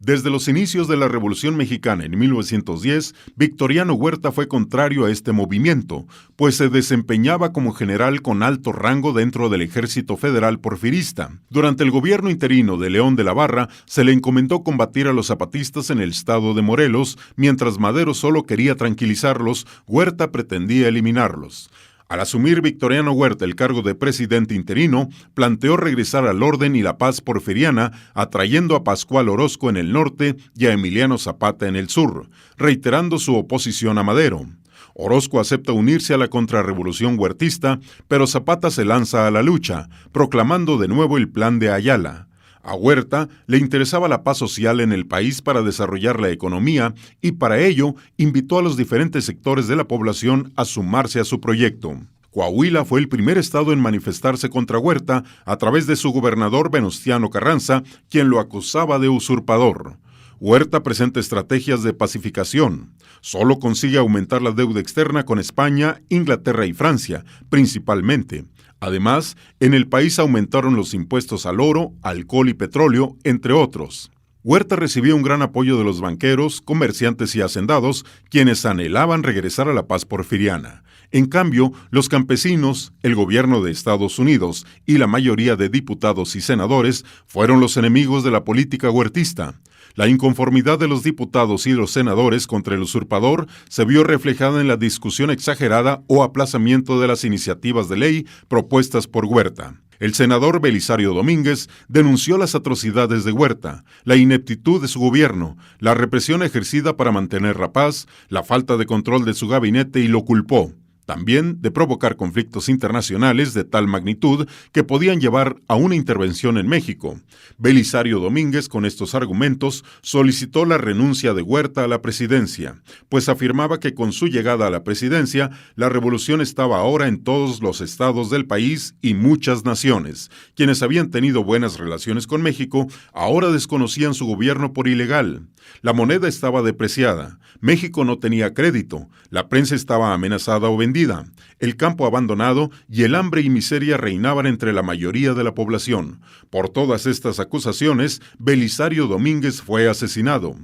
Desde los inicios de la Revolución Mexicana en 1910, Victoriano Huerta fue contrario a este movimiento, pues se desempeñaba como general con alto rango dentro del Ejército Federal porfirista. Durante el gobierno interino de León de la Barra, se le encomendó combatir a los zapatistas en el estado de Morelos, mientras Madero solo quería tranquilizarlos, Huerta pretendía eliminarlos. Al asumir Victoriano Huerta el cargo de presidente interino, planteó regresar al orden y la paz porfiriana, atrayendo a Pascual Orozco en el norte y a Emiliano Zapata en el sur, reiterando su oposición a Madero. Orozco acepta unirse a la contrarrevolución huertista, pero Zapata se lanza a la lucha, proclamando de nuevo el Plan de Ayala. A Huerta le interesaba la paz social en el país para desarrollar la economía y para ello invitó a los diferentes sectores de la población a sumarse a su proyecto. Coahuila fue el primer estado en manifestarse contra Huerta a través de su gobernador Venustiano Carranza, quien lo acusaba de usurpador. Huerta presenta estrategias de pacificación. Solo consigue aumentar la deuda externa con España, Inglaterra y Francia, principalmente. Además, en el país aumentaron los impuestos al oro, alcohol y petróleo, entre otros. Huerta recibió un gran apoyo de los banqueros, comerciantes y hacendados, quienes anhelaban regresar a la paz porfiriana. En cambio, los campesinos, el gobierno de Estados Unidos y la mayoría de diputados y senadores fueron los enemigos de la política huertista. La inconformidad de los diputados y los senadores contra el usurpador se vio reflejada en la discusión exagerada o aplazamiento de las iniciativas de ley propuestas por Huerta. El senador Belisario Domínguez denunció las atrocidades de Huerta, la ineptitud de su gobierno, la represión ejercida para mantener la paz, la falta de control de su gabinete y lo culpó también de provocar conflictos internacionales de tal magnitud que podían llevar a una intervención en México. Belisario Domínguez, con estos argumentos, solicitó la renuncia de Huerta a la presidencia, pues afirmaba que con su llegada a la presidencia, la revolución estaba ahora en todos los estados del país y muchas naciones. Quienes habían tenido buenas relaciones con México, ahora desconocían su gobierno por ilegal. La moneda estaba depreciada, México no tenía crédito, la prensa estaba amenazada o vendida, el campo abandonado y el hambre y miseria reinaban entre la mayoría de la población. Por todas estas acusaciones, Belisario Domínguez fue asesinado.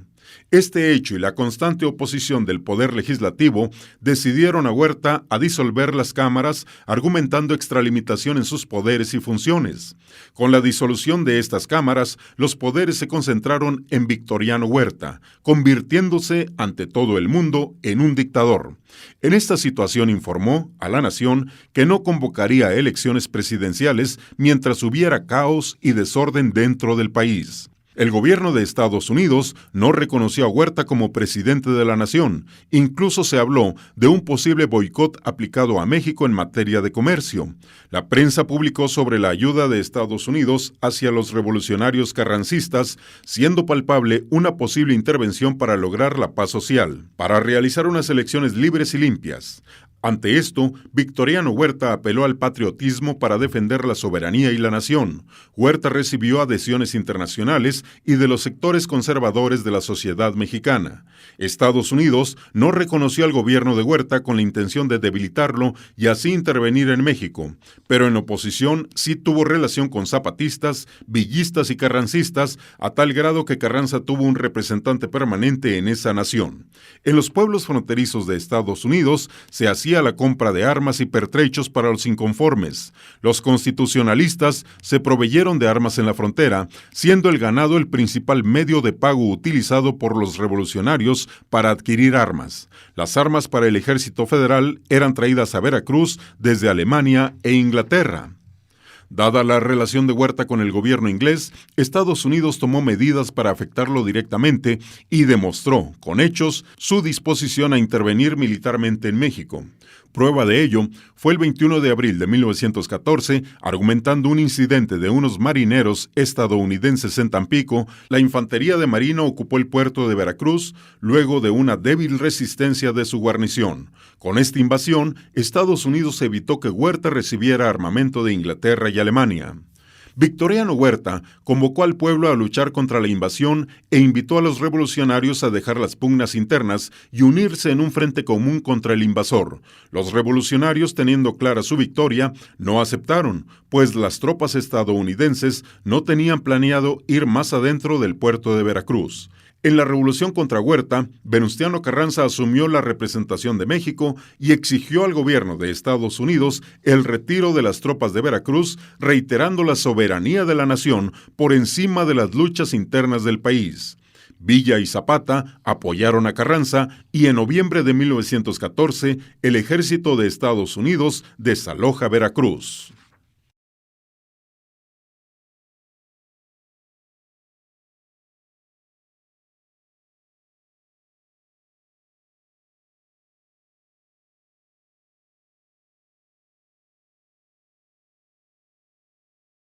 Este hecho y la constante oposición del poder legislativo decidieron a Huerta a disolver las cámaras, argumentando extralimitación en sus poderes y funciones. Con la disolución de estas cámaras, los poderes se concentraron en Victoriano Huerta, convirtiéndose ante todo el mundo en un dictador. En esta situación informó a la nación que no convocaría elecciones presidenciales mientras hubiera caos y desorden dentro del país. El gobierno de Estados Unidos no reconoció a Huerta como presidente de la nación. Incluso se habló de un posible boicot aplicado a México en materia de comercio. La prensa publicó sobre la ayuda de Estados Unidos hacia los revolucionarios carrancistas, siendo palpable una posible intervención para lograr la paz social, para realizar unas elecciones libres y limpias. Ante esto, Victoriano Huerta apeló al patriotismo para defender la soberanía y la nación. Huerta recibió adhesiones internacionales y de los sectores conservadores de la sociedad mexicana. Estados Unidos no reconoció al gobierno de Huerta con la intención de debilitarlo y así intervenir en México, pero en oposición sí tuvo relación con zapatistas, villistas y carrancistas, a tal grado que Carranza tuvo un representante permanente en esa nación. En los pueblos fronterizos de Estados Unidos se hacía la compra de armas y pertrechos para los inconformes. Los constitucionalistas se proveyeron de armas en la frontera, siendo el ganado el principal medio de pago utilizado por los revolucionarios para adquirir armas. Las armas para el ejército federal eran traídas a Veracruz desde Alemania e Inglaterra. Dada la relación de Huerta con el gobierno inglés, Estados Unidos tomó medidas para afectarlo directamente y demostró, con hechos, su disposición a intervenir militarmente en México. Prueba de ello fue el 21 de abril de 1914, argumentando un incidente de unos marineros estadounidenses en Tampico, la infantería de marina ocupó el puerto de Veracruz luego de una débil resistencia de su guarnición. Con esta invasión, Estados Unidos evitó que Huerta recibiera armamento de Inglaterra y Alemania. Victoriano Huerta convocó al pueblo a luchar contra la invasión e invitó a los revolucionarios a dejar las pugnas internas y unirse en un frente común contra el invasor. Los revolucionarios, teniendo clara su victoria, no aceptaron, pues las tropas estadounidenses no tenían planeado ir más adentro del puerto de Veracruz. En la revolución contra Huerta, Venustiano Carranza asumió la representación de México y exigió al gobierno de Estados Unidos el retiro de las tropas de Veracruz, reiterando la soberanía de la nación por encima de las luchas internas del país. Villa y Zapata apoyaron a Carranza y en noviembre de 1914 el ejército de Estados Unidos desaloja Veracruz.